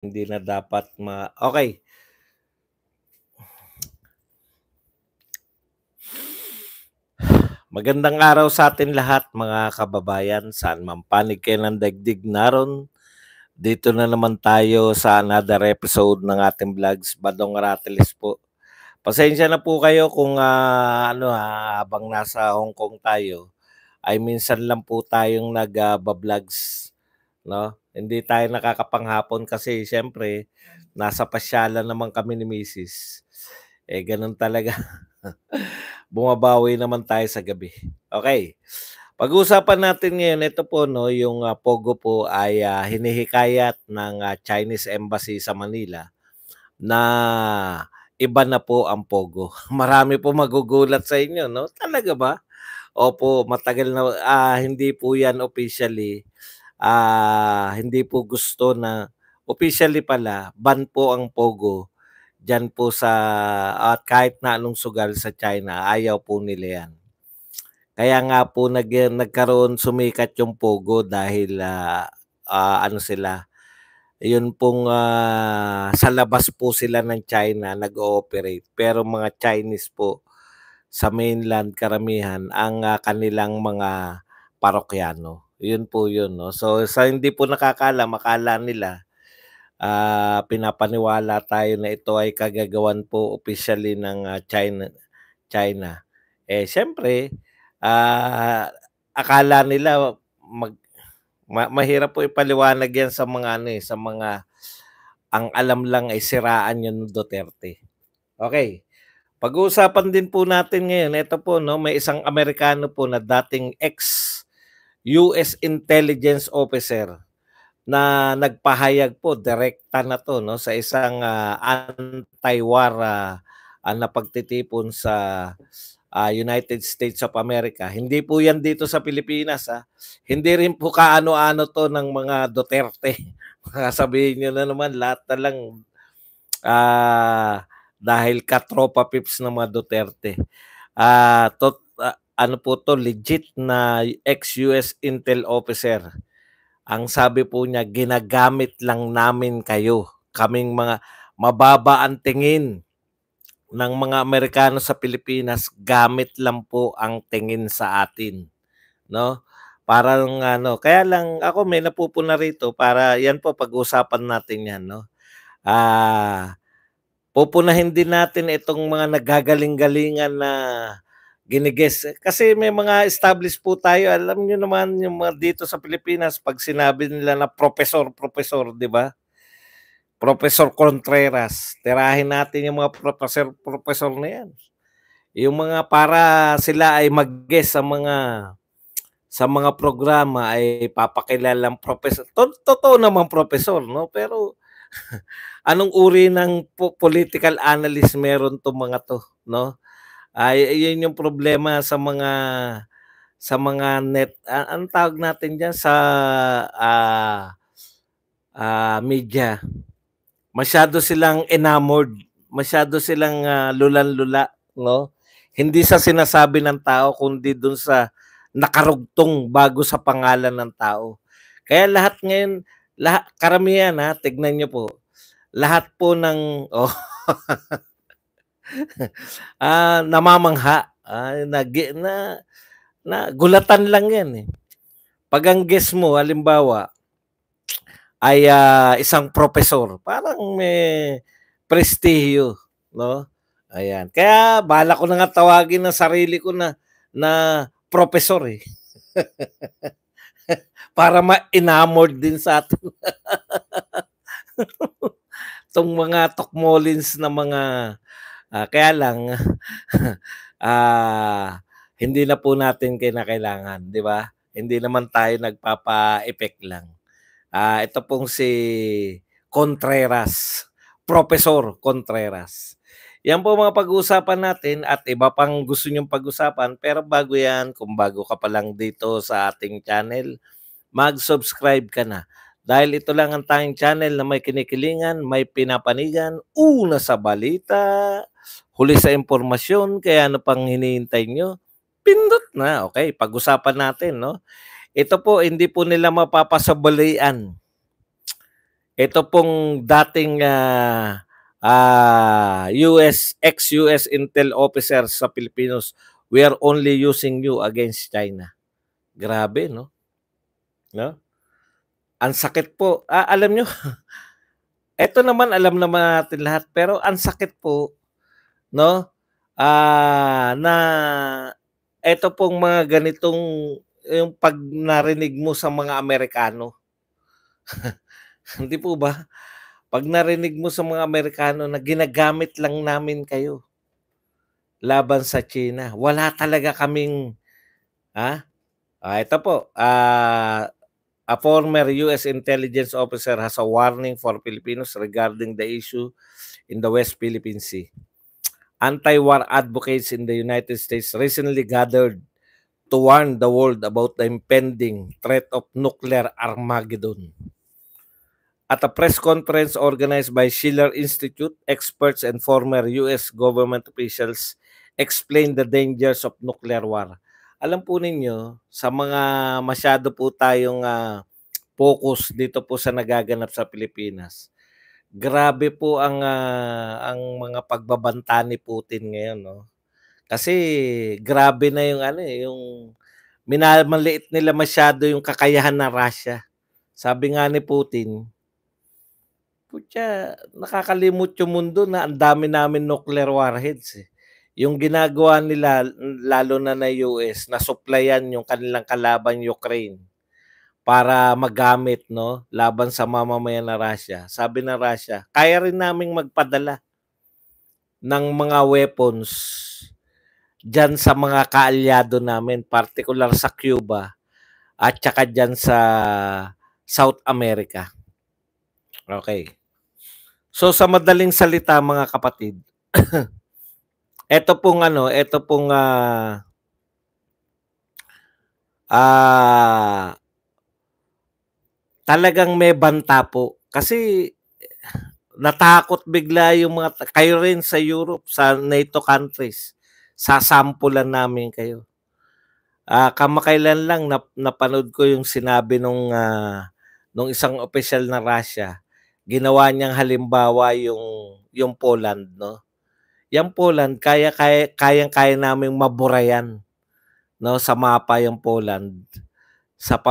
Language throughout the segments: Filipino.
Hindi na dapat okey. Magandang araw sa atin lahat mga kababayan, saan man panig kayo ng daigdig naroon. Dito na naman tayo sa another episode ng ating vlogs, Badong Ratelis po. Pasensya na po kayo kung, habang nasa Hong Kong tayo, ay minsan lang po tayong vlogs 'no. Hindi tayo nakakapanghapon kasi siyempre nasa pasyalan naman kami ni misis. Eh, gano'n talaga. Bumabawi naman tayo sa gabi. Okay. Pag-uusapan natin ngayon, ito po 'no, yung, pogo po ay, hinihikayat ng, Chinese Embassy sa Manila na iba na po ang pogo. Marami po magugulat sa inyo 'no, talaga ba? Opo, matagal na hindi po 'yan officially, hindi po gusto na officially pala ban po ang pogo diyan po sa at kahit na anong sugal sa China, ayaw po nila 'yan. Kaya nga po nagkaroon sumikat yung pogo dahil, ano sila, yun pong, sa labas po sila ng China nag-ooperate, pero mga Chinese po sa mainland karamihan ang, kanilang mga parokyano. Yun po yun 'no. So, sa hindi po nakakaalam, akala nila, pinapaniwala tayo na ito ay kagagawan po officially ng, China. Eh, siyempre, akala nila mahirap po ipaliwanag 'yan sa mga ano, sa mga ang alam lang ay siraan 'yan ng Duterte. Okay. Pag-uusapan din po natin ngayon, ito po 'no, may isang Amerikano po na dating ex-US intelligence officer na nagpahayag po, direkta na 'to 'no, sa isang, anti-war, na pagtitipon sa, United States of America. Hindi po 'yan dito sa Pilipinas, Hindi rin po kaano-ano 'to ng mga Duterte. Baka sabihin niyo na naman lahat na lang, dahil katropa pips ng mga Duterte. Ano po 'to, legit na ex-US intel officer. Ang sabi po niya, "Ginagamit lang namin kayo, kaming mga mababa ang tingin ng mga Amerikano sa Pilipinas, gamit lang po ang tingin sa atin." 'No? Parang ano, kaya lang ako may napupuna rito para 'yan po pag-usapan natin 'yan 'no. Ah, Pupunahin din natin itong mga naggagaling-galingan na kasi may mga established po tayo, alam niyo naman yung mga dito sa Pilipinas 'pag sinabi nila na propesor, 'di ba? Professor Contreras, tirahin natin yung mga propesor na 'yan. Yung mga para sila ay mag-guest sa mga programa ay papakilalang propesor, totoo namang propesor 'no, pero anong uri ng political analyst meron 'tong mga 'to 'no? Yun yung problema sa mga anong tawag natin diyan sa, media. Masyado silang enamored, masyado silang, lulang-lula 'no? Hindi sa sinasabi ng tao kundi dun sa nakarugtong bago sa pangalan ng tao. Kaya lahat ngayon, karamihan, tignan niyo po, lahat po ng namamangha, gulatan lang 'yan, eh. 'Pag ang guess mo halimbawa ay, isang propesor, parang may prestihiyo 'no, ayan. Kaya balak ko na nga tawagin ang sarili ko na propesor, eh, para ma-enamored din sa atin 'tong mga tukmolins na mga, kaya lang, hindi na po natin kinakailangan, 'di ba? Hindi naman tayo nagpapa-effect lang. Ito pong si Contreras, Professor Contreras. Yan po mga pag-uusapan natin at iba pang gusto niyong pag-usapan. Pero bago yan, kung bago ka pa lang dito sa ating channel, mag-subscribe ka na. Dahil ito lang ang tanging channel na may kinikilingan, may pinapanigan, una sa balita, huli sa impormasyon, kaya ano pang hinihintay nyo? Pindot na, okay, pag-usapan natin, no? Ito po, hindi po nila mapapasabalian Ito pong dating ex-US Intel officer sa Pilipinos, we are only using you against China. Grabe, no? No? Ang sakit po. Alam nyo, ito naman alam naman natin lahat, pero ang sakit po, no? Na ito pong mga ganitong yung pag narinig mo sa mga Amerikano. Hindi po ba? Pag narinig mo sa mga Amerikano na ginagamit lang namin kayo laban sa China. Wala talaga kaming ito po. A former US intelligence officer has a warning for Filipinos regarding the issue in the West Philippine Sea. Anti-war advocates in the United States recently gathered to warn the world about the impending threat of nuclear Armageddon. At a press conference organized by Schiller Institute, experts and former US government officials explained the dangers of nuclear war. Alam po ninyo, sa mga masyado po tayong focus dito po sa nagaganap sa Pilipinas, grabe po ang mga pagbabanta ni Putin ngayon, no? Kasi grabe na yung yung minamaliit nila masyado yung kakayahan ng Russia. Sabi nga ni Putin, putya, nakakalimot yung mundo na ang dami namin nuclear warheads, eh. Yung ginagawa nila, lalo na US, na supplyan yung kanilang kalaban Ukraine para magamit, no, laban sa mamamayan na Russia. Sabi ng Russia, kaya rin naming magpadala ng mga weapons diyan sa mga kaalyado namin, particular sa Cuba at saka diyan sa South America. Okay. So sa madaling salita mga kapatid, ito pong talagang may banta po kasi natakot bigla yung mga kayo rin sa Europe, sa NATO countries. Sasampulan namin kayo. Kamakailan lang napanood ko yung sinabi nung isang opisyal na Russia. Ginawa niyang halimbawa yung Poland, no? Yung Poland kayang-kaya naming mabura yan, no, sa mapa yung Poland. Sa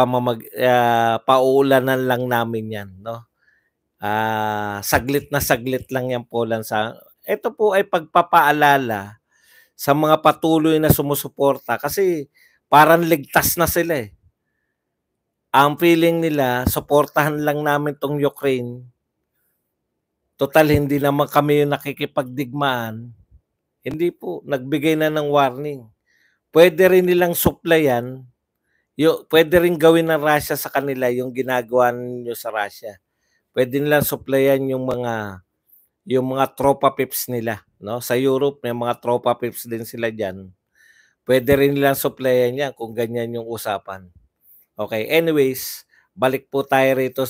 pauulanan lang namin yan, no? Saglit na saglit lang yung Poland sa ito po ay pagpapaalala sa mga patuloy na sumusuporta kasi parang ligtas na sila, eh. Ang feeling nila, suportahan lang namin tong Ukraine. Total, hindi naman kami yung nakikipagdigmaan. Hindi po, nagbigay na ng warning. Pwede rin nilang supplyan, pwede rin gawin ng Russia sa kanila yung ginagawa ninyo sa Russia. Pwede nilang supplyan yung mga tropa pips nila, no? Sa Europe may mga tropa pips din sila diyan. Pwede rin nilang supplyan yan kung ganyan yung usapan. Okay, anyways, balik po tayo rito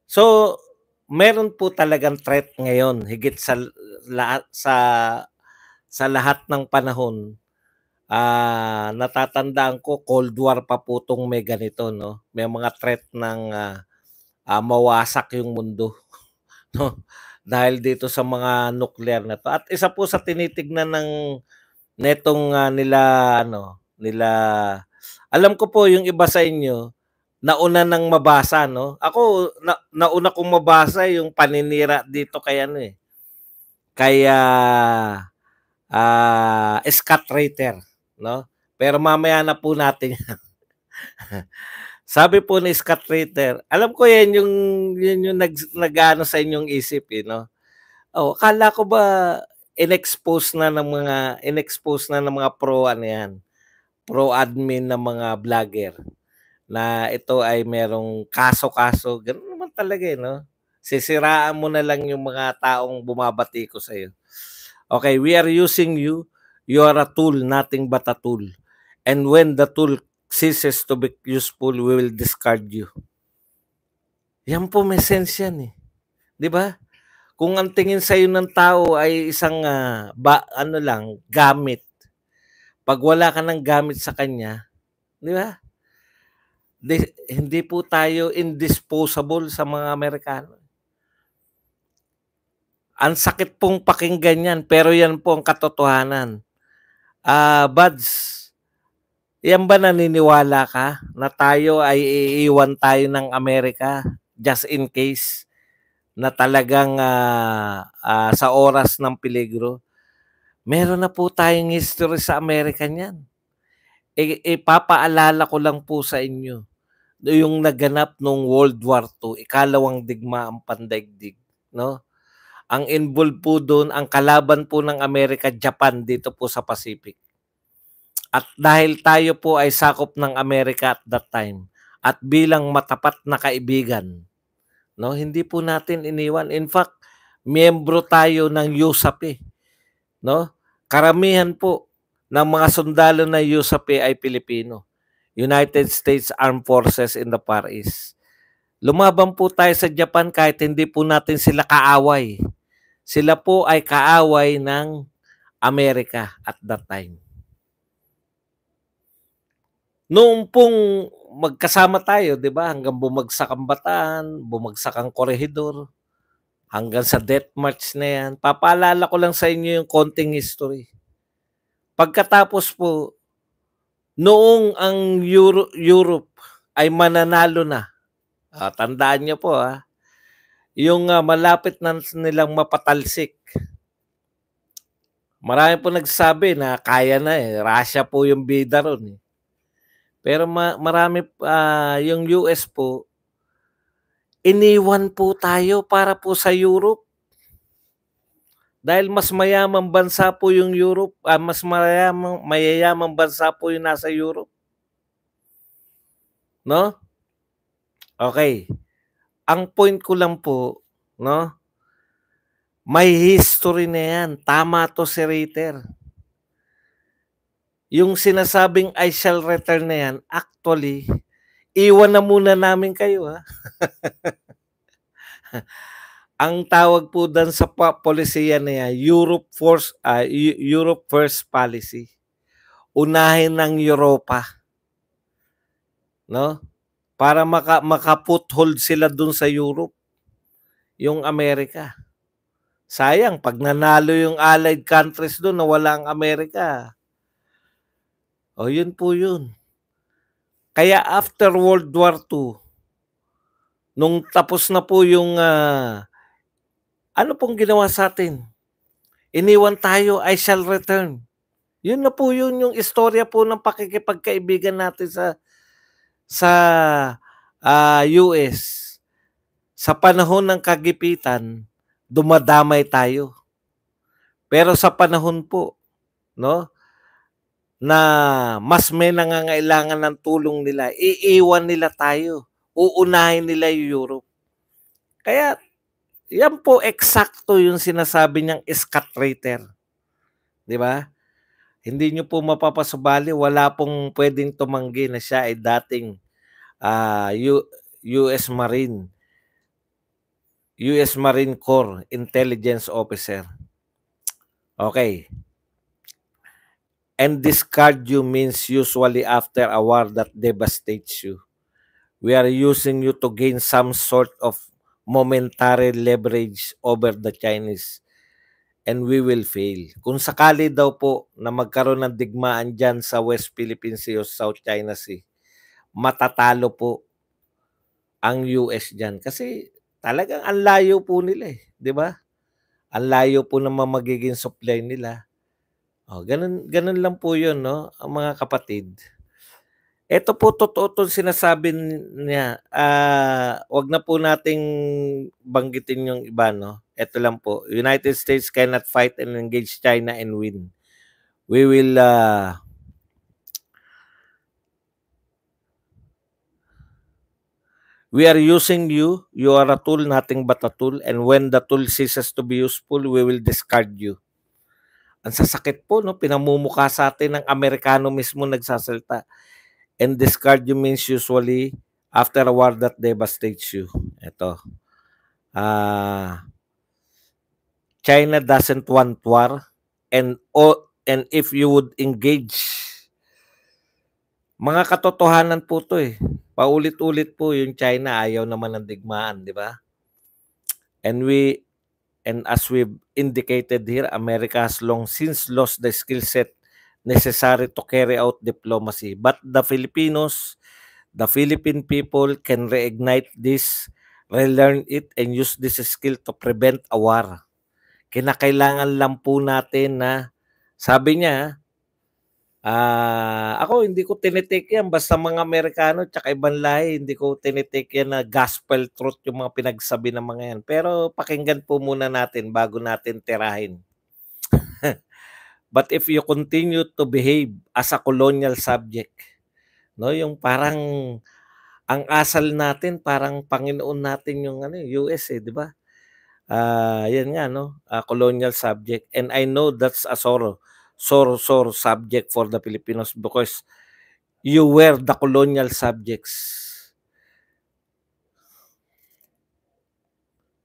So, meron po talagang threat ngayon higit sa lahat sa lahat ng panahon. Natatandaan ko Cold War pa po tong may ganito, no. May mga threat ng mawasak yung mundo, no. Dahil dito sa mga nuclear na to. At isa po sa tinitignan netong nila alam ko po yung iba sa inyo nauna nang mabasa, no? Ako nauna kong mabasa yung paninira dito kay Scott Ritter, no? Pero mamaya na po natin. Sabi po ni Scott Ritter, alam ko yan yung nag-ano sa inyong isip, eh, no? Oh, akala ko ba inexpose na ng mga pro admin na mga vlogger na ito ay merong kaso-kaso. Gano'n naman talaga, eh, no? Sisiraan mo na lang yung mga taong bumabati ko sa iyo. Okay, we are using you. You are a tool, nothing but a tool. And when the tool ceases to be useful, we will discard you. Yan po, may sense yan, eh. Di ba? Kung ang tingin sa iyo ng tao ay isang gamit, pag wala ka ng gamit sa kanya, di ba? Hindi po tayo indisposable sa mga Amerikano. Ang sakit pong pakinggan yan, pero yan po ang katotohanan. Buds, yan ba naniniwala ka na tayo ay iiwan tayo ng Amerika just in case na talagang sa oras ng peligro? Meron na po tayong history sa Amerika niyan. Ipapaalala ko lang po sa inyo yung naganap nung World War II, ikalawang digmaang pandaigdig, no? Ang involved po doon, ang kalaban po ng Amerika, Japan dito po sa Pacific. At dahil tayo po ay sakop ng Amerika at that time, at bilang matapat na kaibigan, no, hindi po natin iniwan. In fact, miyembro tayo ng USAP, no? Karamihan po ng mga sundalo ng USAP ay Pilipino. United States Armed Forces in the Far East. Lumaban po tayo sa Japan kahit hindi po natin sila kaaway. Sila po ay kaaway ng Amerika at that time. Noong pong magkasama tayo, 'di ba? Hanggang bumagsak ang Bataan, bumagsak ang Corregidor, hanggang sa death march na 'yan. Papaalala ko lang sa inyo yung konting history. Pagkatapos po, noong ang Europe ay mananalo na. Tandaan niyo po yung malapit na nilang mapatalsik. Marami po nagsabi na kaya na Russia po yung bida ron eh. Pero marami yung US po, iniwan po tayo para po sa Europe. Dahil mas mayamang bansa po yung Europe, mas mayayamang bansa po yung nasa Europe. No? Okay. Ang point ko lang po, no? May history na yan. Tama to si Ritter. Yung sinasabing I shall return na yan, actually, iwan na muna namin kayo Ang tawag po doon sa polisiya na yan, Europe First Policy. Unahin ng Europa. No? Para maka-foothold sila doon sa Europe, yung Amerika. Sayang, pag nanalo yung allied countries doon, nawala ang Amerika. Yun po yun. Kaya after World War II, nung tapos na po yung ano pong ginawa sa atin? Iniwan tayo, I shall return. Yun na po yun yung istorya po ng pakikipagkaibigan natin sa US. Sa panahon ng kagipitan, dumadamay tayo. Pero sa panahon po, no, na mas may nangangailangan ng tulong nila, iiwan nila tayo. Uunahin nila yung Europe. Kaya yan po eksakto yung sinasabi niyang scatrator. 'Di ba? Hindi niyo po mapapasubali, wala pong pwedeng tumanggi na siya ay dating US Marine Corps intelligence officer. Okay. And discard you means usually after a war that devastates you. We are using you to gain some sort of momentary leverage over the Chinese and we will fail. Kung sakali daw po na magkaroon ng digmaan dyan sa West Philippine Sea o South China Sea, matatalo po ang US dyan. Kasi talagang ang layo po nila di ba? Ang layo po naman magiging supply nila. Ganun lang po yun, no? Ang mga kapatid. Ito po totoo 'tong sinasabi niya, wag na po nating banggitin yung iba 'no. Ito lang po, United States cannot fight and engage China and win. We will we are using you, you are a tool, nothing but a tool, and when the tool ceases to be useful, we will discard you. Ang sasakit po 'no, pinamumukha sa atin ng Amerikano mismo nagsasalita. And discard you means usually after a war that devastates you. Ito. China doesn't want war and if you would engage Mga katotohanan po 'to, eh. Paulit-ulit po yung China ayaw naman ng digmaan, 'di ba? And as we've indicated here, America has long since lost the skill set necessary to carry out diplomacy. But the Philippine people can reignite this, relearn it, and use this skill to prevent a war. Kinakailangan lang po natin na, sabi niya, ako hindi ko tinitake yan basta mga Amerikano tsaka ibang lahi, hindi ko tinitake yan na gospel truth yung mga pinagsabi ng mga yan. Pero pakinggan po muna natin bago natin tirahin. But if you continue to behave as a colonial subject, no, yung parang ang asal natin parang Panginoon natin yung US, eh, di ba? Yan nga, no, colonial subject, and I know that's a sore subject for the Filipinos because you were the colonial subjects.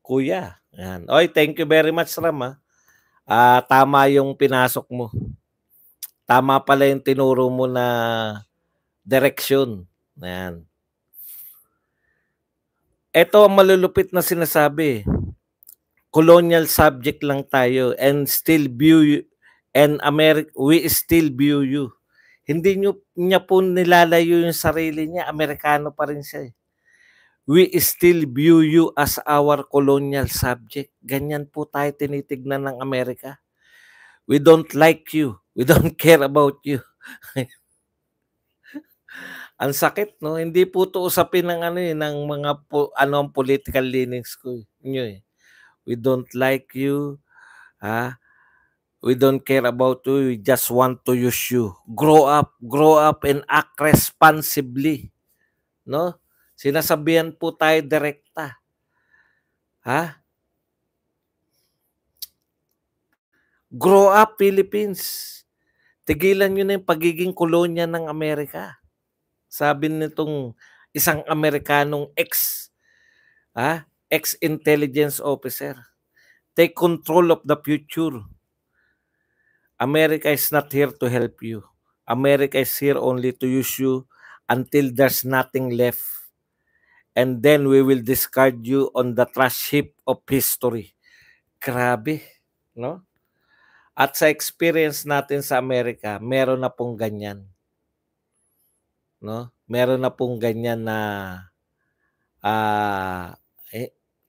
Kuya, yan. Oy, thank you very much, Ram, tama yung pinasok mo. Tama pala yung tinuro mo na direksyon. Yan. Ito ang malulupit na sinasabi. Colonial subject lang tayo and still view and we still view you. Hindi niya po nilalayo yung sarili niya, Amerikano pa rin siya. We still view you as our colonial subject. Ganyan po tayo tinitignan ng Amerika. We don't like you. We don't care about you. Ang sakit, no? Hindi po 'to usapin ng ng mga ang political leanings ko niyo eh. We don't like you, we don't care about you, we just want to use you. Grow up and act responsibly, no? Sinasabihan po tayo direkta. Grow up, Philippines. Tigilan nyo na yung pagiging kolonya ng Amerika. Sabi nitong isang Amerikanong ex-intelligence officer. Take control of the future. America is not here to help you. America is here only to use you until there's nothing left. And then we will discard you on the trash heap of history. Grabe, no? At sa experience natin sa Amerika, meron na pong ganyan. No? Meron na pong ganyan na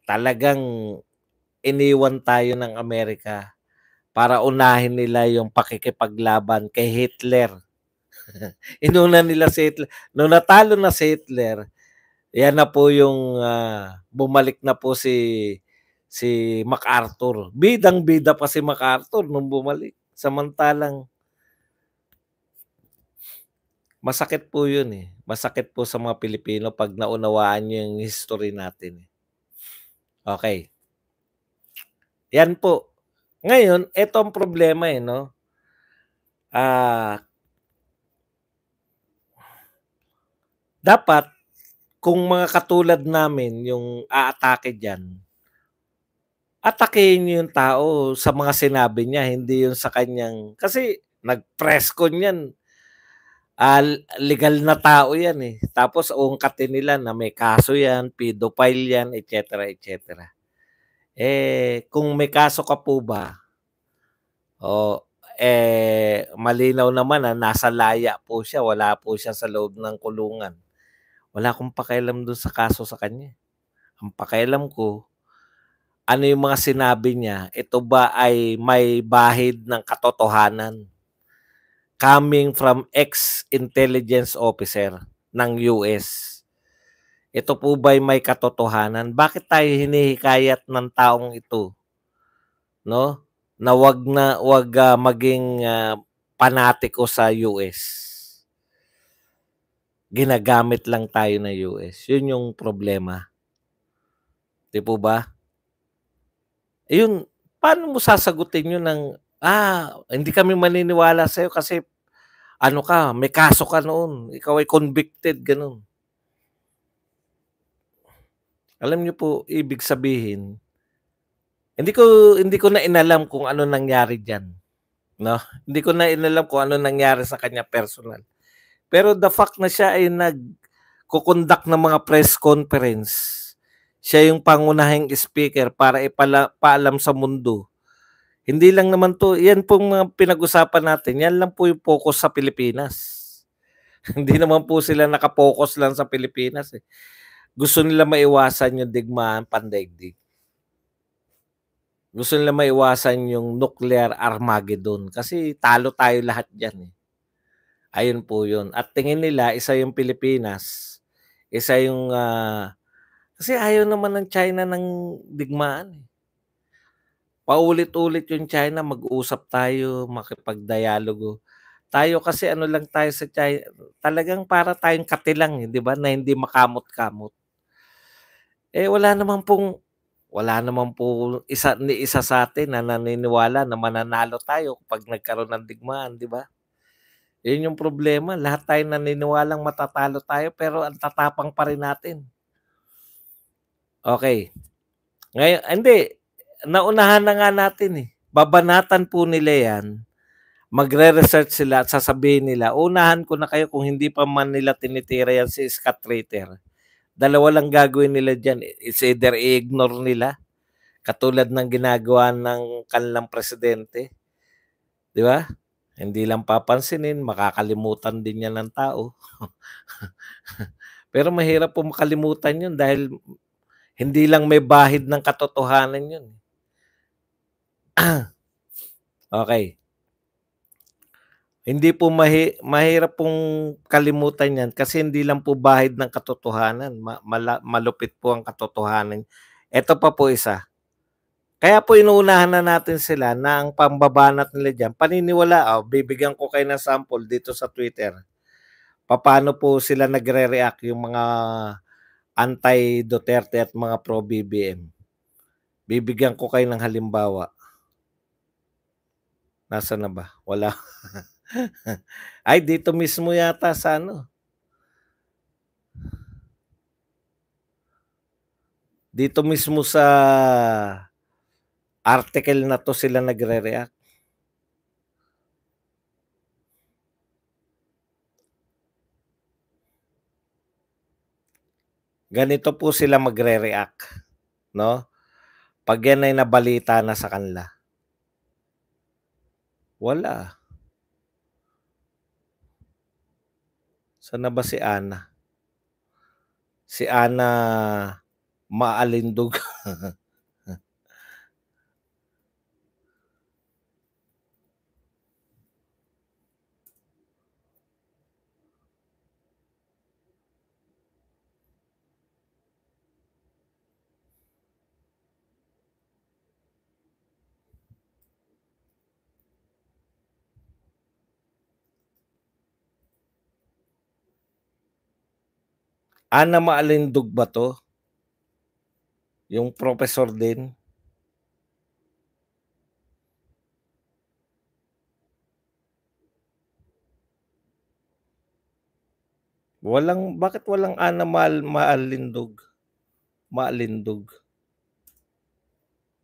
talagang iniwan tayo ng Amerika para unahin nila yung pakikipaglaban kay Hitler. Inuna nila si Hitler. Nung natalo na si Hitler, yan na po yung bumalik na po si MacArthur. Bidang-bida pa si MacArthur nung bumalik. Samantalang masakit po yun eh. Masakit po sa mga Pilipino pag naunawaan nyo yung history natin. Okay. Yan po. Ngayon, ito ang problema eh, no? Dapat, kung mga katulad namin yung aatake dyan, atakehin niyo yung tao sa mga sinabi niya, hindi yung sa kanyang, kasi nag-press con yan. Legal na tao yan eh. Tapos ungkatin nila na may kaso yan, pedophile yan, etc. etc. Kung may kaso ka po ba, malinaw naman na nasa laya po siya, wala po siya sa loob ng kulungan. Wala akong pakialam doon sa kaso sa kanya. Ang pakialam ko, ano yung mga sinabi niya, ito ba ay may bahid ng katotohanan coming from ex-intelligence officer ng US? Ito po ba ay may katotohanan? Bakit tayo hinihikayat ng taong ito, no? Na wag maging panatiko sa US. Ginagamit lang tayo ng US. Yun yung problema. Di po ba? Yun, paano mo sasagutin yun ng, hindi kami maniniwala sa'yo kasi may kaso ka noon. Ikaw ay convicted, ganun. Alam niyo po, ibig sabihin, hindi ko na inalam kung ano nangyari diyan, no? Hindi ko na inalam kung ano nangyari sa kanya personal. Pero the fact na siya ay nagko-conduct ng mga press conference, siya yung pangunahing speaker para paalam sa mundo. Hindi lang naman 'to, 'yan pong mga pinag-usapan natin, 'yan lang po yung focus sa Pilipinas. Hindi naman po sila naka-focus lang sa Pilipinas, eh. Gusto nila maiwasan yung digmaan pandaigdig. Gusto nila maiwasan yung nuclear Armageddon kasi talo tayo lahat diyan, eh. Ayun po yun. At tingin nila isa yung Pilipinas, isa yung, kasi ayaw naman ng China ng digmaan, eh. Paulit-ulit yung China, mag-usap tayo, makipag-dialogo. Tayo kasi ano lang tayo sa China, talagang para tayong katilang, eh, 'di ba, na hindi makamot-kamot. Eh, wala naman po isa ni isa sa'tin na naniniwala na mananalo tayo kapag nagkaroon ng digmaan, 'di ba? 'Yun yung problema, lahat tayo naniniwalang matatalo tayo pero ang tatapang pa rin natin. Okey, hindi, naunahan na nga natin, eh. Babanatan po nila 'yan, magre-research sila at sasabihin nila, "Unahan ko na kayo kung hindi pa man nila tinitira 'yan si Scott Ritter." Dalawa lang gagawin nila diyan, it's either i-ignore nila, katulad ng ginagawa ng kanilang presidente, 'di ba? Hindi lang papansinin, makakalimutan din 'yan ng tao. Pero mahirap po makalimutan 'yun dahil hindi lang may bahid ng katotohanan 'yun. Okey, hindi po mahirap pong kalimutan 'yan kasi hindi lang po bahid ng katotohanan, malupit po ang katotohanan. Eto pa po isa, kaya po inuunahan na natin sila na ang pambabanat nila diyan paniniwalaan, bibigyan ko kayo ng sample dito sa Twitter. Papaano po sila nagre-react yung mga anti-Duterte at mga pro-BBM. Bibigyan ko kayo ng halimbawa. Nasaan na ba? Wala. Ay, dito mismo yata sa ano. Dito mismo sa article na 'to sila nagre-react. Ganito po sila magre-react, 'no? 'Pag 'yan ay nabalita na sa kanila. Wala. Saan na ba si Ana? Si Ana Maalindog. Ana Maalindog ba 'to? Yung professor din? Bakit walang Ana Maalindog?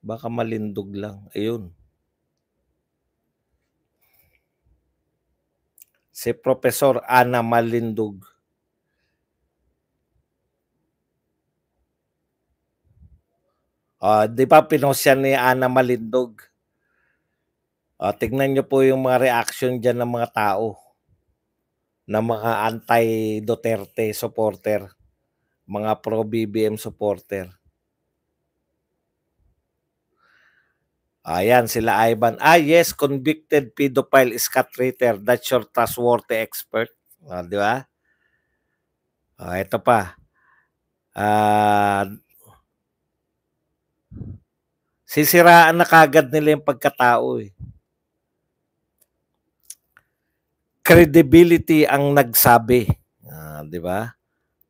Baka Malindog lang, ayun. Si Professor Ana Malindog. 'Di ba pinost yan ni Ana Malindog? Tignan niyo po yung mga reaction diyan ng mga tao, ng mga anti-Duterte supporter, mga pro-BBM supporter. Ayan sila Ivan, yes, convicted pedophile Scott Ritter, that's your trustworthy expert. 'Di ba? Ito pa, ah, sisiraan na kaagad nila yung pagkatao, eh. Credibility ang nagsabi, 'di ba?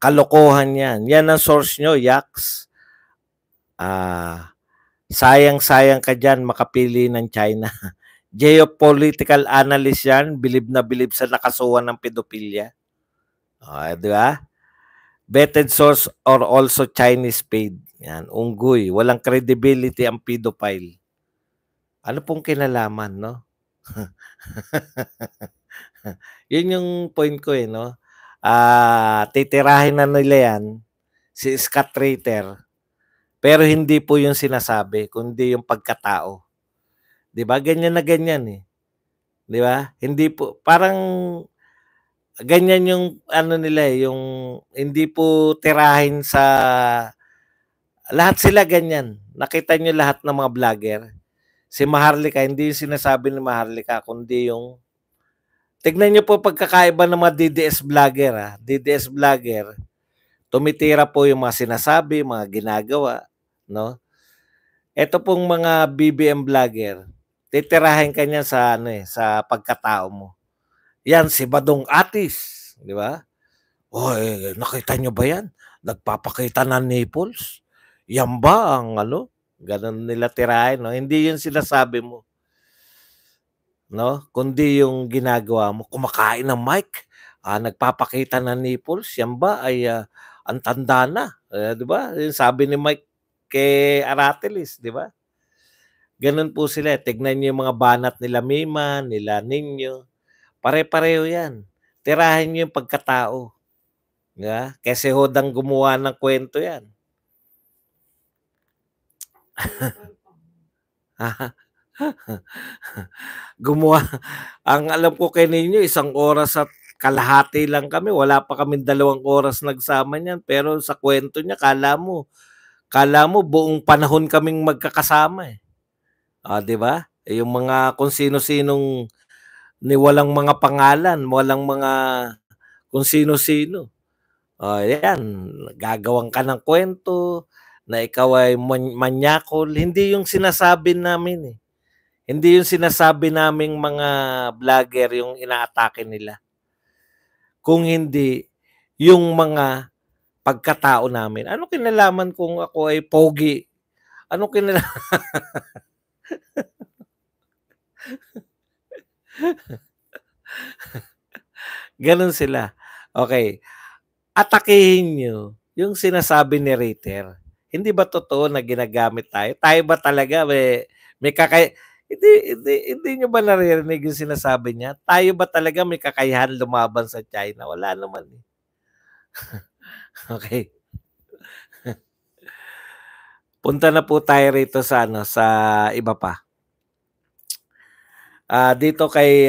Kalokohan 'yan. Yan ang source nyo, Yaks. Sayang-sayang ka diyan makapili ng China. Geopolitical analyst yan, bilib na bilib sa nakasuhan ng pedophilia. 'Di ba? Vetted source or also Chinese paid. Yan, unggoy. Walang credibility ang pedophile. Ano pong kinalaman, no? Yun yung point ko, eh, 'no? Titirahin na nila yan, si Scott Ritter, pero hindi po yung sinasabi kundi yung pagkatao, 'di ba? Ganyan na ganyan, eh, 'di ba? Hindi po parang ganyan yung ano nila, eh, yung hindi po tirahin sa lahat sila ganyan. Nakita niyo lahat ng mga vlogger. Si Maharlika, hindi yung sinasabi ni Maharlika kundi yung tignan niyo po pagkakaiba ng mga DDS vlogger, DDS vlogger, tumitira po yung mga sinasabi, mga ginagawa, 'no? Ito pong mga BBM vlogger, titirahin ka niyan sa ano, eh, sa pagkatao mo. Yan si Badong Atis, 'di ba? "Oh, eh, nakita niyo ba 'yan? Nagpapakita ng nipples. Yan ba ang ano?" Gano'n nila tirahin 'no, hindi 'yun sinasabi mo, 'no, kundi yung ginagawa mo. Kumakain ng mic, nagpapakita ng nipples, yan ba ay, ang tanda na, 'di ba? Yung sabi ni Mike kay Aratelis, 'di ba? Gano'n po sila, eh. Tignan niyo yung mga banat nila Mima, nila Nino, pare-pareho 'yan. Tirahin niyo yung pagkatao, 'di ba? Kay Hodang gumawa ng kuwento 'yan. Gumawa ang alam ko kay Nino 1 oras at kalahati lang kami, wala pa kaming 2 oras nagsama niyan, pero sa kuwento niya akala mo buong panahon kaming magkakasama, eh. 'Di ba? Yung mga kung sino-sinong walang mga pangalan, walang mga kung sino-sino. 'Yan, gagawan ka ng kuwento na ikaw ay manyakol, hindi yung sinasabi namin, eh. Hindi yung sinasabi naming mga vlogger yung inaatake nila, kung hindi yung mga pagkatao namin. Ano kinalaman kung ako ay pogi? Anong gano'n sila. Okey, atakihin niyo yung sinasabi ni Ritter. Hindi ba totoo na ginagamit tayo? Tayo ba talaga may hindi niyo ba naririnig yung sinasabi niya? Tayo ba talaga may kakayahan lumaban sa China? Wala naman, eh. Okey, punta na po tayo rito sa ano, sa iba pa. Dito kay,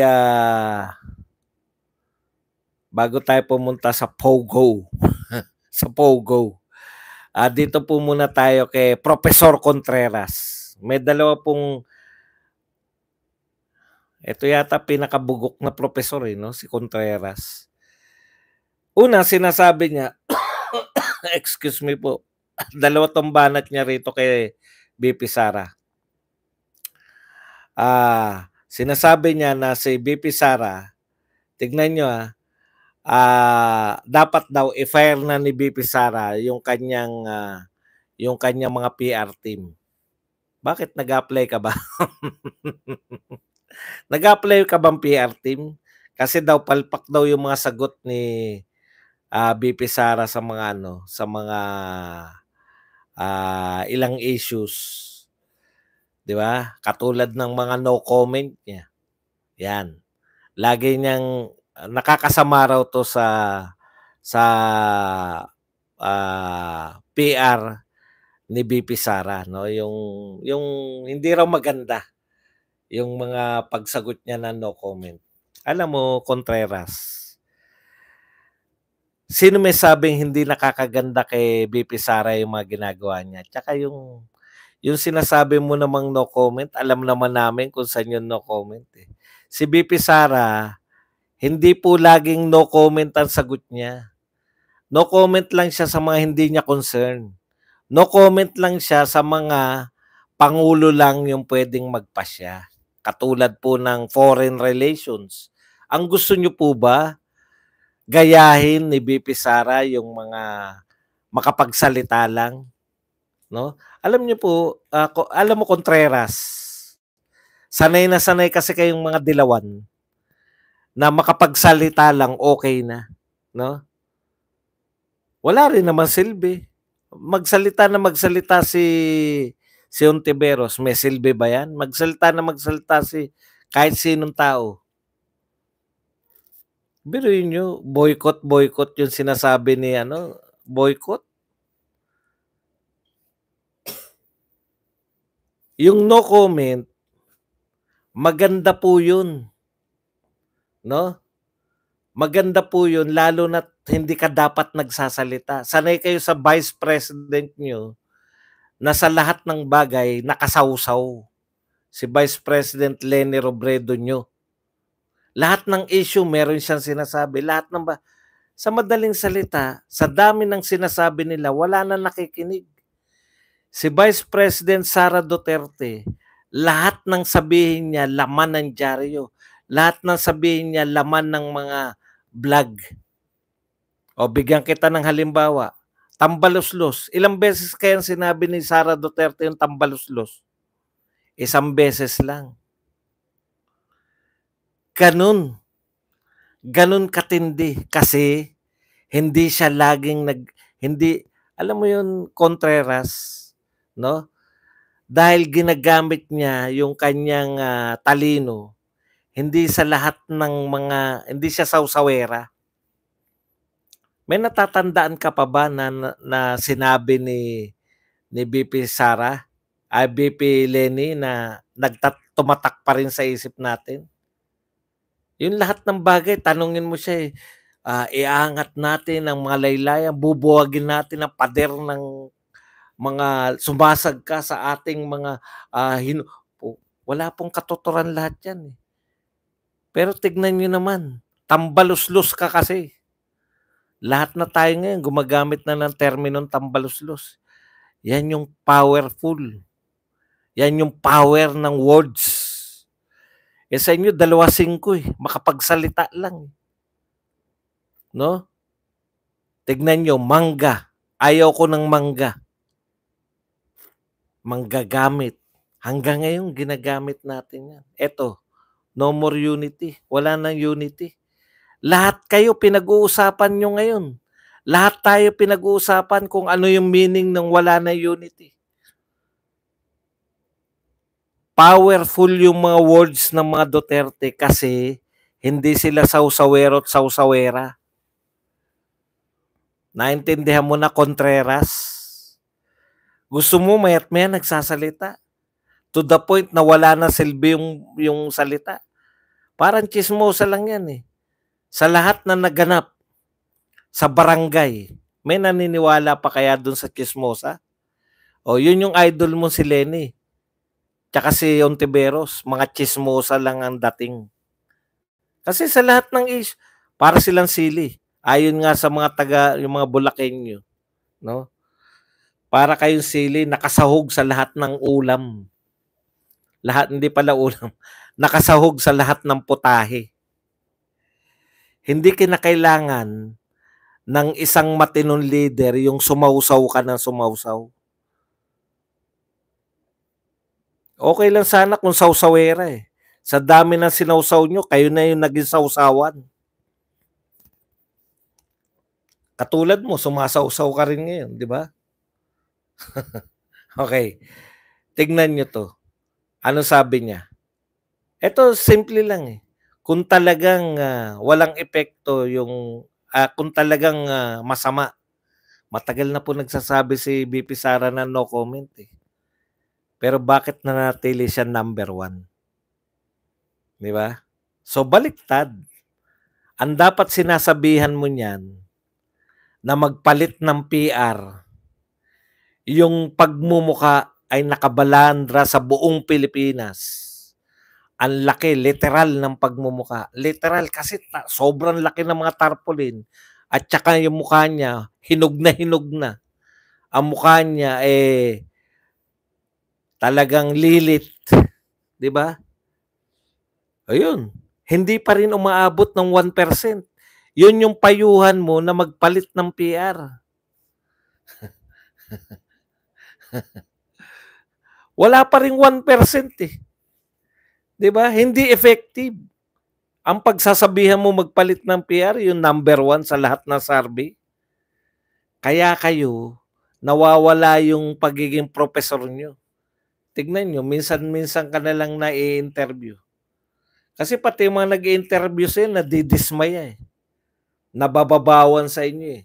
bago tayo pumunta sa Pogo, sa Pogo. Dito po muna tayo kay Professor Contreras. May dalawa pong ito yata pinakabugok na propesor, eh, 'no, si Contreras. Una sinasabi niya excuse me po, dalawa 'tong banat niya rito kay VP Sara. Sinasabi niya na si VP Sara, tignan niyo, dapat daw i-fire na ni VP Sara yung kanyang mga PR team. Bakit nag-a-apply ka ba? Nag-a-apply ka bang PR team? Kasi daw palpak daw yung mga sagot ni, VP Sara sa mga ano, sa mga, ilang issues, 'di ba? Katulad ng mga no comment niya, 'yan. Lagi niyang nakakasama raw 'to sa, PR ni VP Sara 'no, yung hindi raw maganda yung mga pagsagot niya na no comment. Alam mo, Contreras, sino may sabing hindi nakakaganda kay VP Sara yung mga ginagawa niya? Tsaka yung sinasabi mo namang no comment, alam naman namin kung saan yung no comment, eh. Si VP Sara, hindi po laging no comment ang sagot niya. No comment lang siya sa mga hindi niya concern. No comment lang siya sa mga pangulo lang yung puwedeng magpasya, katulad po ng foreign relations. Ang gusto niyo po ba gayahin ni VP Sara yung mga makapagsalita lang, 'no? Alam niyo po, alam mo Contreras, sanay na sanay kasi kayong mga dilawan na makapagsalita lang okey na, 'no? Wala rin naman silbi. Magsalita si Ontiveros, may silbi ba 'yan? Magsalita na magsalita kahit sinong tao, Biruin niyo, boycott yung sinasabi ni boycott. Yung no comment, maganda po yun, no? Maganda po yun lalo na't hindi ka dapat nagsasalita. Sanay kayo sa vice president niyo na sa lahat ng bagay nakasawsaw. Si Vice President Leni Robredo niyo. Lahat ng issue meron siyang sinasabi. Lahat ng sa madaling salita, sa dami ng sinasabi nila, wala na nakikinig. Si Vice President Sara Duterte, lahat ng sabihin niya laman ng dyaryo. Lahat ng sabihin niya laman ng mga vlog. O bigyan kita ng halimbawa, tambaluslos. Ilang beses kaya sinabi ni Sara Duterte yung tambaluslos? Isang beses lang. Ganun katindi kasi hindi siya laging hindi, alam mo yun, Contreras, no? Dahil ginagamit niya yung kanyang talino, hindi sa lahat ng hindi siya sawsawera. May natatandaan ka pa ba na sinabi ni BP Sara, BP Leni na tumatak pa rin sa isip natin? Yung lahat ng bagay, tanungin mo siya iangat natin ang mga laylayan, bubuwagin natin ang pader ng mga sumasagka sa ating mga wala pong katuturan lahat yan. Pero tignan nyo naman, tambaluslos ka kasi. Lahat na tayo ngayon gumagamit na ng terminong tambaluslos. Yan yung powerful. Yan yung power ng words. Sa inyo, 2-5 makapagsalita lang. No? Tignan nyo, mangga. Ayaw ko ng mangga. Manggagamit. Hanggang ngayon, ginagamit natin yan. Eto, no more unity. Wala nang unity. Lahat kayo pinag-uusapan nyo ngayon. Lahat tayo pinag-uusapan kung ano yung meaning ng wala na unity. Powerful yung mga words ng mga Duterte kasi hindi sila sawsawero at sawsawera. Naintindihan mo na, Contreras? Gusto mo mayat maya nagsasalita? To the point na wala na silbi yung salita. Parang chismosa lang yan . Sa lahat na naganap sa barangay, may naniniwala pa kaya dun sa chismosa? O yun yung idol mo si Leni. Tsaka si Ontiveros, mga chismosa lang ang dating. Kasi sa lahat ng issue, para silang sili. Ayon nga sa mga yung mga Bulakenyo, no? Para kayong sili, nakasahog sa lahat ng ulam. Lahat, hindi pala ulam. Nakasahog sa lahat ng putahe. Hindi kinakailangan ng isang matinong leader yung sumausaw ka ng sumausaw. Okay lang sana kung sawsawera . Sa dami ng sinawsaw nyo, kayo na yung naging sawsawan. Katulad mo, sumasawsaw ka rin ngayon, di ba? Okay. Tignan nyo to. Ano sabi niya? Ito, simple lang . Kung talagang walang epekto yung, kung talagang masama, matagal na po nagsasabi si BP Sara na no comment . Pero bakit nanatili siya number 1? Di ba? So, baliktad. Ang dapat sinasabihan mo niyan na magpalit ng PR, yung pagmumuka ay nakabalandra sa buong Pilipinas. Ang laki, literal ng pagmumuka. Literal kasi sobrang laki ng mga tarpaulin. At saka yung mukha niya, hinog na. Ang mukha niya talagang lilit. Di ba? Ayun. Hindi pa rin umaabot ng 1%. Yun yung payuhan mo na magpalit ng PR. Wala pa rin 1% . Di ba? Hindi effective. Ang pagsasabihan mo magpalit ng PR, yung number 1 sa lahat ng survey. Kaya kayo, nawawala yung pagiging professor nyo. Tignan nyo, minsan-minsan ka na lang na i-interview. Kasi pati yung mga nag-i-interview sa'yo, nadidismaya . nabababawan sa inyo eh.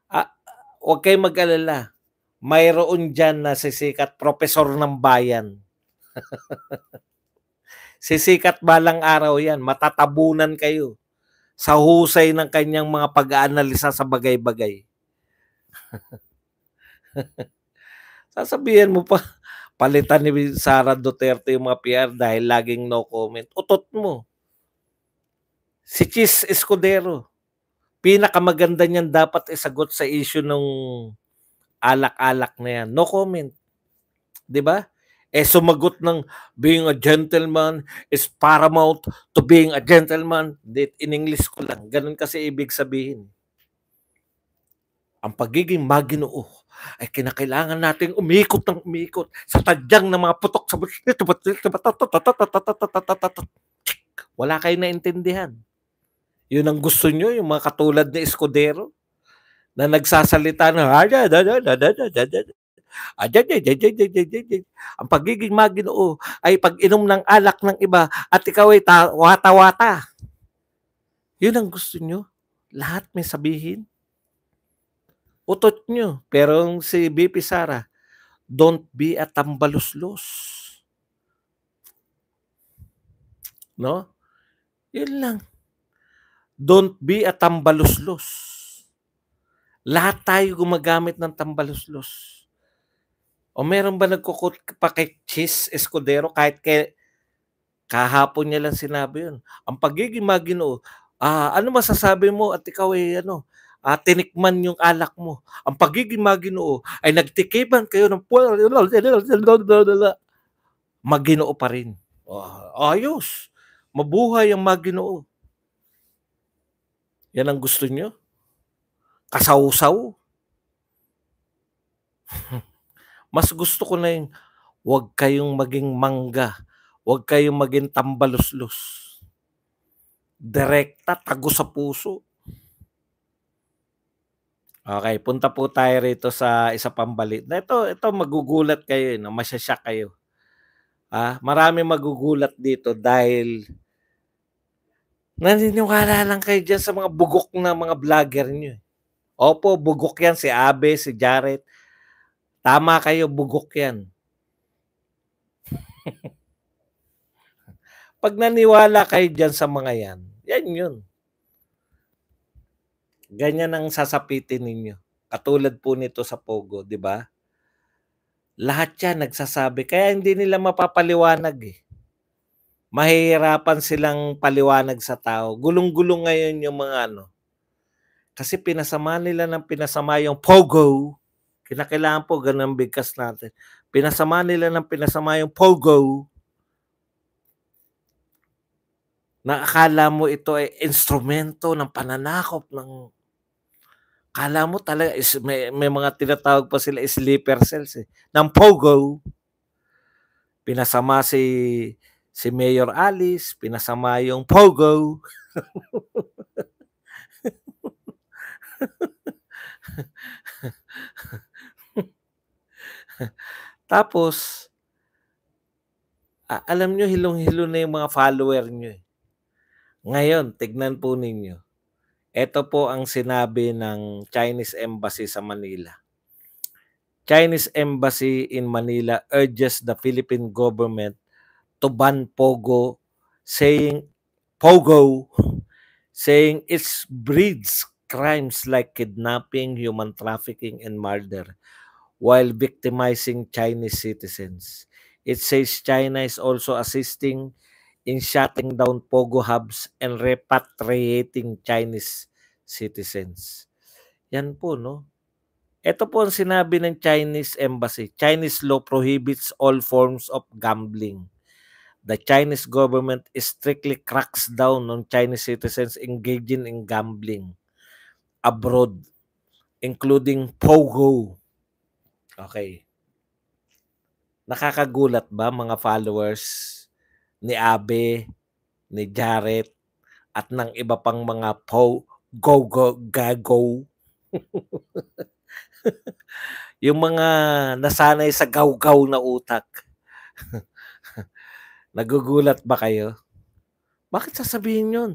Ah, huwag kayong mag-alala. Mayroon dyan na sisikat propesor ng bayan. Sisikat balang araw yan. Matatabunan kayo sa husay ng kanyang mga pag-aanalisa sa bagay-bagay. Sasabihin mo pa, palitan ni Sara Duterte yung mga PR dahil laging no comment. Utot mo. Si Chis Escudero, pinakamaganda niyan dapat isagot sa issue ng alak-alak na yan. No comment. 'Di ba? Sumagot ng being a gentleman is paramount to being a gentleman. In English ko lang. Ganun kasi ibig sabihin. Ang pagiging maginoo ay kinakailangan nating umikot ng umikot sa tadyang ng mga putok sa wala kayo naintindihan. Yun ang gusto nyo, yung mga katulad ni Escudero na nagsasalita na ang pagiging maginoo ay pag-inom ng alak ng iba at ikaw ay wata-wata. Yun ang gusto nyo. Lahat may sabihin. Utot nyo. Pero si BP Sara, don't be a tambaluslos. No? Yun lang. Don't be a tambaluslos. Lahat tayo gumagamit ng tambaluslos. O meron ba nagkukot pa kay Chis Escudero kahit kahapon niya lang sinabi yun. Ang pagiging maginoo, ano masasabi mo at ikaw ay tinikman yung alak mo. Ang pagiging maginoo ay nagtikipan kayo ng maginoo pa rin. Ayos. Mabuhay ang maginoo. Yan ang gusto nyo? Kasaw-saw? Mas gusto ko na yung huwag kayong maging mangga. Huwag kayong maging tambaluslos. Direkta, tago sa puso. Okay, punta po tayo rito sa isa pang balita. Ito magugulat kayo, no? Masyasyak kayo. Marami magugulat dito dahil naniniwala lang kayo dyan sa mga bugok na mga vlogger nyo. Opo, bugok yan. Si Abe, si Jared. Tama kayo, bugok yan. Pag naniwala kayo dyan sa mga yan, yan yun. Ganyan ang sasapitin ninyo. Katulad po nito sa Pogo, di ba? Lahat yan nagsasabi. Kaya hindi nila mapapaliwanag eh. Mahihirapan silang paliwanag sa tao. Gulong-gulong ngayon yung mga Kasi pinasama nila ng pinasama yung Pogo. Kinakailangan po ganun ang bigkas natin. Pinasama nila ng pinasama yung Pogo. Na akala mo ito ay instrumento ng pananakop ng akala mo talaga may mga tinatawag pa sila sleeper cells ng Pogo. Pinasama si Mayor Alice, pinasama yung Pogo. Tapos alam nyo, hilong-hilo na yung mga follower nyo. Ngayon, tignan po ninyo. Ito po ang sinabi ng Chinese Embassy sa Manila. Chinese Embassy in Manila urges the Philippine government to ban Pogo, saying it breeds crimes like kidnapping, human trafficking, and murder while victimizing Chinese citizens. It says China is also assisting in shutting down Pogo hubs and repatriating Chinese citizens. Yan po, no? Ito po ang sinabi ng Chinese Embassy. Chinese law prohibits all forms of gambling. The Chinese government strictly cracks down on Chinese citizens engaging in gambling abroad, including Pogo. Okay. Nakakagulat ba mga followers ni Abe, ni Jared, at ng iba pang mga gago? Yung mga nasanay sa gaw-gaw na utak. Nagugulat ba kayo? Bakit sasabihin yun?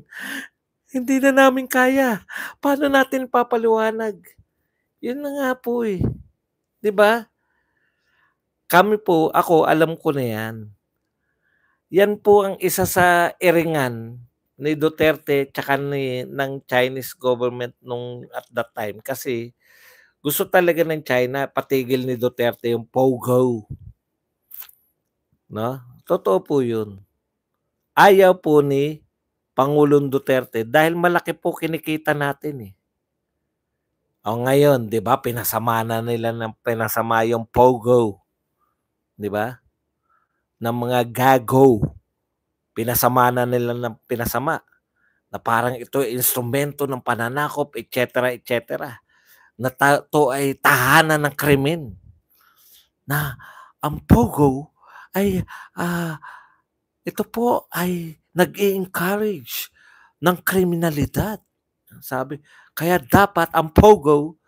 Hindi na namin kaya. Paano natin papaliwanag? Yun na nga po eh. 'Di ba? Kami po, ako alam ko na yan. Yan po ang isa sa iringan ni Duterte tsaka ng Chinese government nung at that time kasi gusto talaga ng China patigil ni Duterte yung POGO, 'no? Totoo po 'yun. Ayaw po ni Pangulong Duterte dahil malaki po kinikita natin, eh. O ngayon 'di ba pinasama yung POGO, 'di ba? Ng mga gago. Pinasama na nila ng pinasama na parang ito ay instrumento ng pananakop, etc., etc. Na 'to ay tahanan ng krimen. Na ang POGO ay, ito po ay nag-e-encourage ng kriminalidad, sabi. Kaya dapat ang POGO,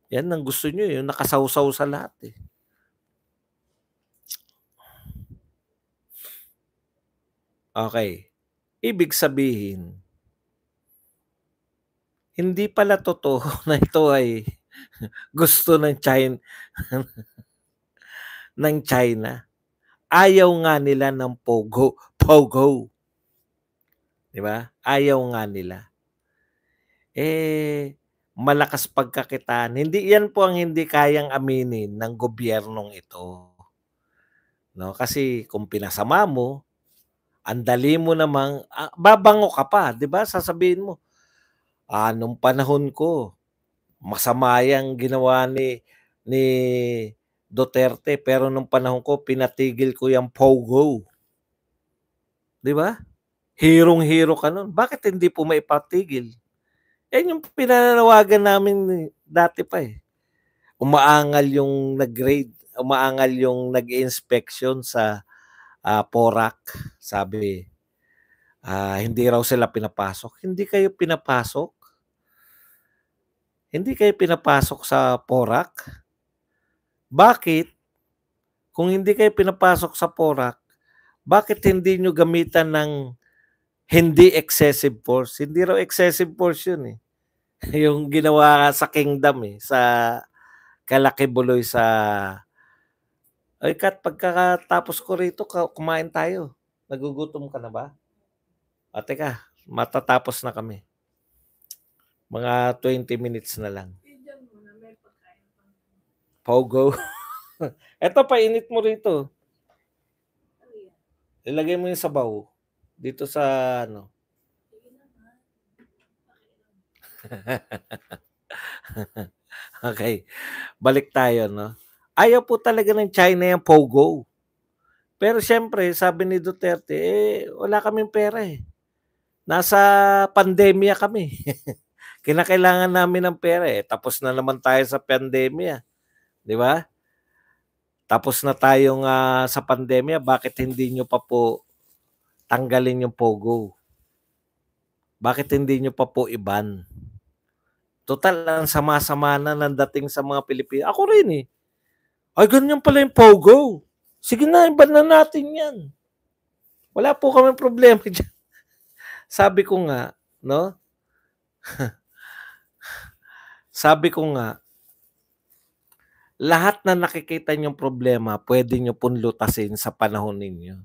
yan ang gusto niyo, yung nakasawsaw sa lahat, eh. Okey, ibig sabihin, hindi pala totoo na ito ay gusto ng China. Ayaw nga nila ng POGO, 'di ba? Ayaw nga nila. Eh, malakas pagkakitaan. Hindi 'yan po ang hindi kayang aminin ng gobyernong ito, 'no? Kasi kung pinasama mo, ang dali mo namang, babango ka pa, 'di ba? Sasabihin mo, nung panahon ko masama yang ginawa ni Duterte pero nung panahon ko pinatigil ko yang POGO, 'di ba? Hirong-hiro ka nun, bakit hindi po maipatigil? Yan yung pinananawagan namin dati pa, eh. Umaangal yung nag-raid, umaangal yung nag-inspection sa, Porac. Sabi, hindi raw sila pinapasok. Hindi kayo pinapasok sa Porac? Bakit? Kung hindi kayo pinapasok sa Porac, bakit hindi niyo gamitan ng hindi excessive force? Hindi raw excessive force yun, eh. Yung ginawa sa Kingdom, eh, sa Kalakibuloy sa "Ay Kat, pagkatapos ko rito kumain tayo. Nagugutom ka na ba?" Teka, matatapos na kami. Mga 20 minutes na lang. Pogo. Eto, painit mo rito. Ilagay mo yung sabaw dito sa ano. Okay, balik tayo 'no. Ayaw po talaga ng China yang Pogo. Pero siyempre sabi ni Duterte, wala kaming pera, eh. Nasa pandemya kami. Kinakailangan namin ng pera, eh, tapos na naman tayo sa pandemya, 'di ba? Tapos na tayong, sa pandemya, bakit hindi niyo pa po tanggalin yung POGO? Bakit hindi niyo pa po i-ban? Total ang sama-sama na ng dating sa mga Pilipino. Ako rin, eh. Ay, ganyan pala yung POGO. Sige na, i-ban na natin 'yan. Wala po kaming problema diyan. Sabi ko nga, 'no? Sabi ko nga, lahat na nakikita niyong problema puwede niyo pong lutasin sa panahon ninyo.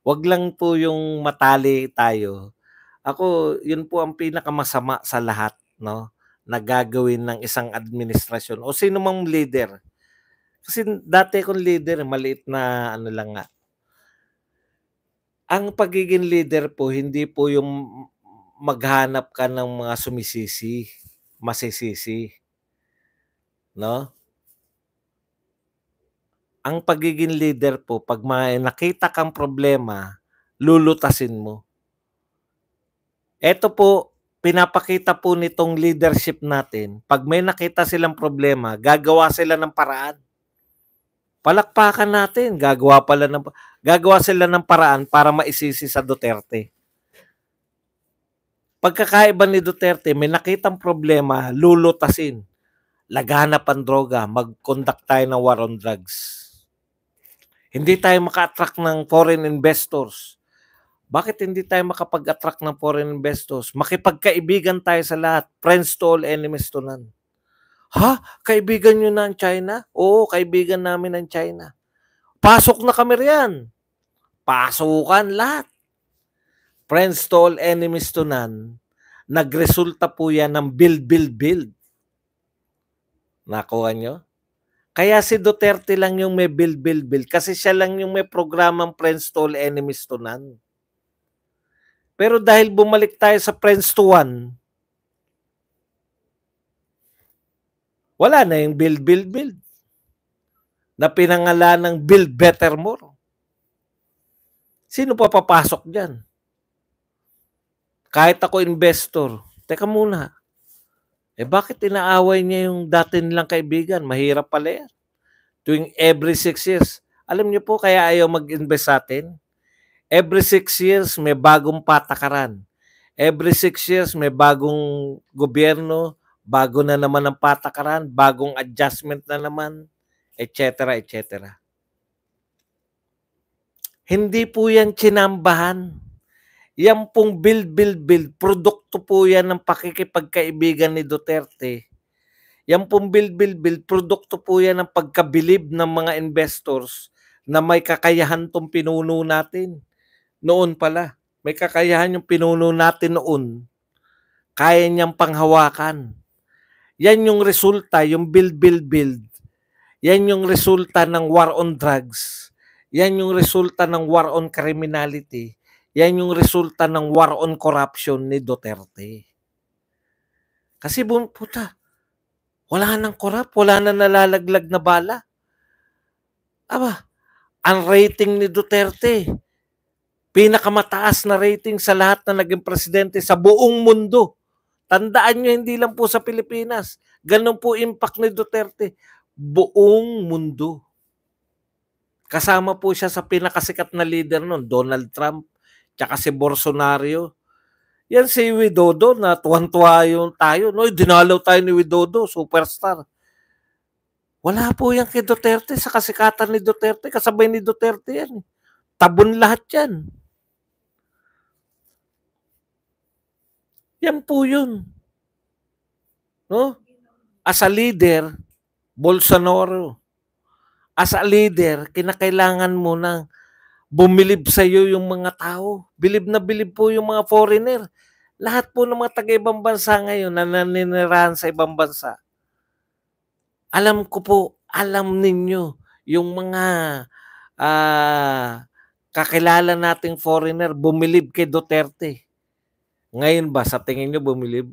'Wag lang po yung matali tayo. Ako, yun po ang pinakamasama sa lahat, 'no, na gagawin ng isang administrasyon o sino mang leader. Kasi dati akong leader, maliit na ano lang nga. Ang pagiging leader po hindi po yung maghanap ka ng mga masisisi, 'no? Ang pagiging leader po 'pag may nakita kang problema, lulutasin mo. Eto po, pinapakita po nitong leadership natin, 'pag may nakita silang problema, gagawa sila ng paraan. Palakpakan natin, gagawa sila ng paraan para maisisi sa Duterte. Pagkakaiba ni Duterte, may nakitang problema, lulutasin. Laganap ang droga, mag-conduct tayo ng war on drugs. Hindi tayo maka-attract ng foreign investors. Bakit hindi tayo makapag-attract ng foreign investors? Makipagkaibigan tayo sa lahat. Friends to all, enemies to none. Ha? Kaibigan nyo na ang China? Oo, kaibigan namin ang China. Pasok na kami riyan. Pasukan lahat. Friends to all, enemies to none. Nagresulta po yan ng build, build, build. Nakuha nyo? Kaya si Duterte lang yung may build, build, build. Kasi siya lang yung may programang friends to all, enemies to none. Pero dahil bumalik tayo sa friends to one, wala na yung build, build, build. Na pinangalan ng build better more. Sino pa papasok dyan? Kahit ako investor, teka muna, bakit inaaway niya yung dati nilang kaibigan? Mahirap pala yan. Tuwing every 6 years. Alam niyo po, kaya ayaw mag-invest sa atin? Every 6 years, may bagong patakaran. Every 6 years, may bagong gobyerno, bago na naman ang patakaran, bagong adjustment na naman, etc. etc. Hindi po yan tsinambahan. Yan pong build, build, build, produkto po yan ng pakikipagkaibigan ni Duterte. Yan pong build, build, build, produkto po yan ng pagkabilib ng mga investors na may kakayahan tong pinuno natin. Noon pala, may kakayahan yung pinuno natin noon. Kaya niyang panghawakan. Yan yung resulta, yung build, build, build. Yan yung resulta ng war on drugs. Yan yung resulta ng war on criminality. Yan yung resulta ng war on corruption ni Duterte. Kasi puta, wala nang corrupt, wala nang nalalaglag na bala. Aba, ang rating ni Duterte, pinakamataas na rating sa lahat na naging presidente sa buong mundo. Tandaan nyo, hindi lang po sa Pilipinas. Ganun po impact ni Duterte. Buong mundo. Kasama po siya sa pinakasikat na leader noon, Donald Trump, tsaka si Bolsonaro. Yan si Widodo na tuwan-tuwa yung tayo. No, dinalaw tayo ni Widodo, superstar. Wala po yan kay Duterte. Sa kasikatan ni Duterte, kasabay ni Duterte yan. Tabon lahat yan. Yan po yun. No? As a leader, Bolsonaro. As a leader, kinakailangan mo nang bumilib sa iyo yung mga tao. Bilib na bilib po yung mga foreigner. Lahat po ng mga taga-ibang bansa ngayon na naninirahan sa ibang bansa. Alam ko po, alam ninyo yung mga kakilala nating foreigner bumilib kay Duterte. Ngayon ba, sa tingin nyo bumilib?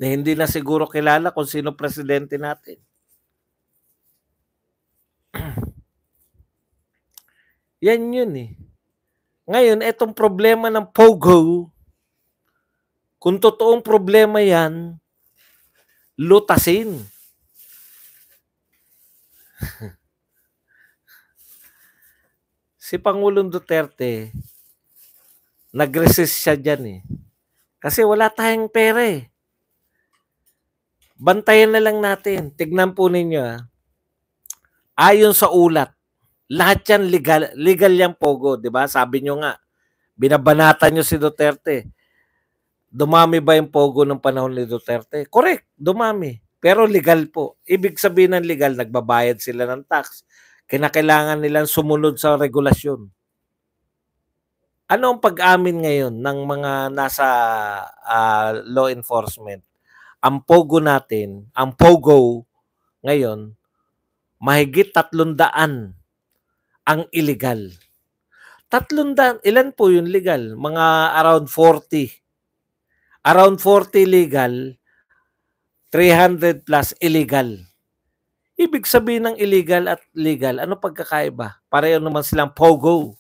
Na hindi na siguro kilala kung sino presidente natin. Yan yun eh. Ngayon, etong problema ng POGO, kung totoong problema yan, lutasin. Si Pangulong Duterte, nag-resist siya dyan eh. Kasi wala tayong pera eh. Bantayan na lang natin. Tignan po ninyo ayon sa ulat, lahat yan legal yung POGO, di ba? Sabi nyo nga, binabanatan nyo si Duterte. Dumami ba yung POGO ng panahon ni Duterte? Correct, dumami. Pero legal po. Ibig sabihin ng legal, nagbabayad sila ng tax. Kinakailangan nilang sumunod sa regulasyon. Ano ang pag-amin ngayon ng mga nasa law enforcement? Ang POGO natin, ang POGO ngayon, mahigit 300 ang illegal. 300, ilan po yung legal? Mga around 40. Around 40 legal, 300 plus illegal. Ibig sabihin ng illegal at legal, ano pagkakaiba? Pareho naman silang POGO.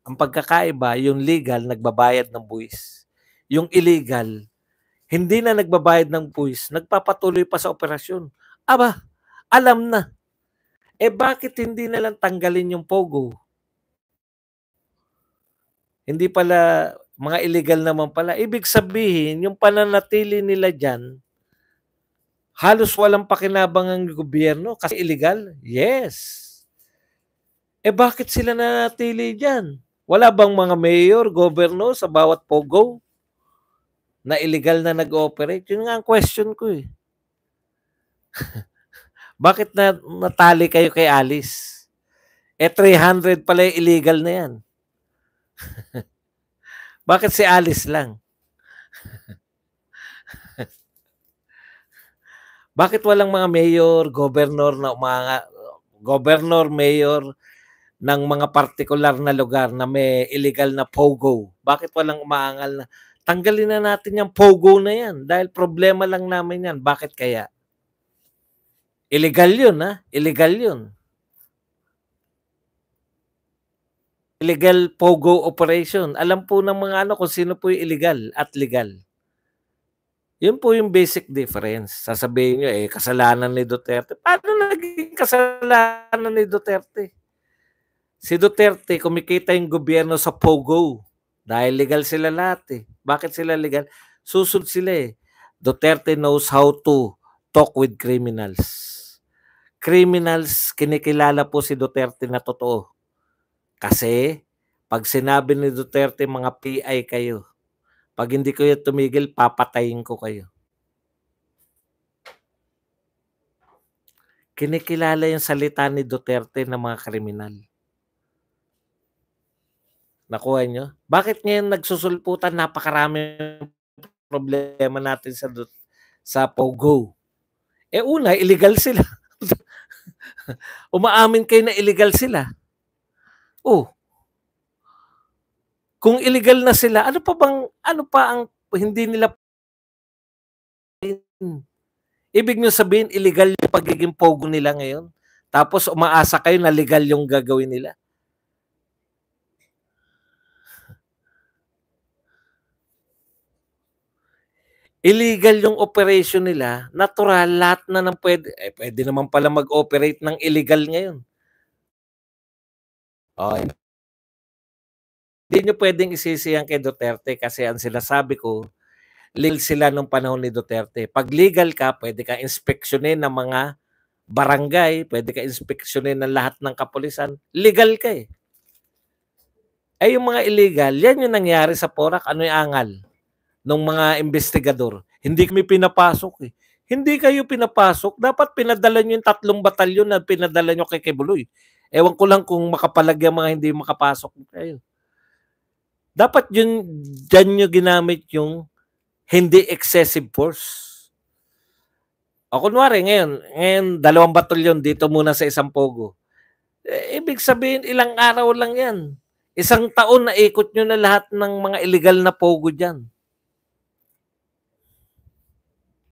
Ang pagkakaiba, yung legal, nagbabayad ng buwis. Yung illegal, hindi na nagbabayad ng buwis, nagpapatuloy pa sa operasyon. Aba, alam na. Bakit hindi na lang tanggalin yung POGO? Hindi pala, mga illegal naman pala. Ibig sabihin, yung pananatili nila dyan, halos walang pakinabang ang gobyerno kasi illegal? Yes. Bakit sila nanatili dyan? Wala bang mga mayor, governor sa bawat pogo na illegal na nag-ooperate? Yun nga ang question ko eh. Bakit natali kayo kay Alice? 300 pala yung illegal na yan. Bakit si Alice lang? Bakit walang mga mayor, governor na governor, mayor ng mga partikular na lugar na may illegal na pogo? Bakit walang umaangal na tanggalin na natin yung pogo na yan dahil problema lang namin yan. Bakit kaya? Illegal yun, ha? Illegal yun. Illegal pogo operation. Alam po ng mga ano kung sino po yung illegal at legal. Yun po yung basic difference. Sasabihin nyo, kasalanan ni Duterte. Paano naging kasalanan ni Duterte? Si Duterte, kumikita yung gobyerno sa pogo. Dahil legal sila lahat eh. Bakit sila legal? Susunod sila eh. Duterte knows how to talk with criminals. Criminals, kinikilala po si Duterte na totoo. Kasi, pag sinabi ni Duterte, mga PI kayo. Pag hindi kayo tumigil, papatayin ko kayo. Kinikilala yung salita ni Duterte ng mga kriminal. Nakuha nyo? Bakit ngayon nagsusulputan? Napakarami problema natin sa Pogo. Una, illegal sila. Umaamin kayo na illegal sila. Kung illegal na sila, ano pa ang hindi nila ibig nyo sabihin illegal yung pagiging pogo nila ngayon? Tapos umaasa kayo na legal yung gagawin nila? Illegal yung operation nila, natural, lahat na ng pwede. Pwede naman pala mag-operate ng illegal ngayon. Hindi nyo pwedeng isisiyan kay Duterte kasi ang sinasabi ko, legal sila nung panahon ni Duterte. Pag legal ka, pwede ka inspeksyonin ng mga barangay, pwede ka inspeksyonin ng lahat ng kapulisan. Legal ka eh. Yung mga illegal, yan yung nangyari sa Porac. Ano yung angal ng mga investigador? Hindi kami pinapasok eh. Hindi kayo pinapasok. Dapat pinadala nyo yung 3 batalyon na pinadala nyo kay Quebuloy. Ewan ko lang kung makapalag yung mga hindi makapasok kayo. Dapat yun, dyan nyo ginamit yung hindi excessive force. O kunwari, ngayon 2 batalyon dito muna sa isang pogo. Ibig sabihin, ilang araw lang yan. 1 taon na ikot nyo na lahat ng mga illegal na pogo dyan.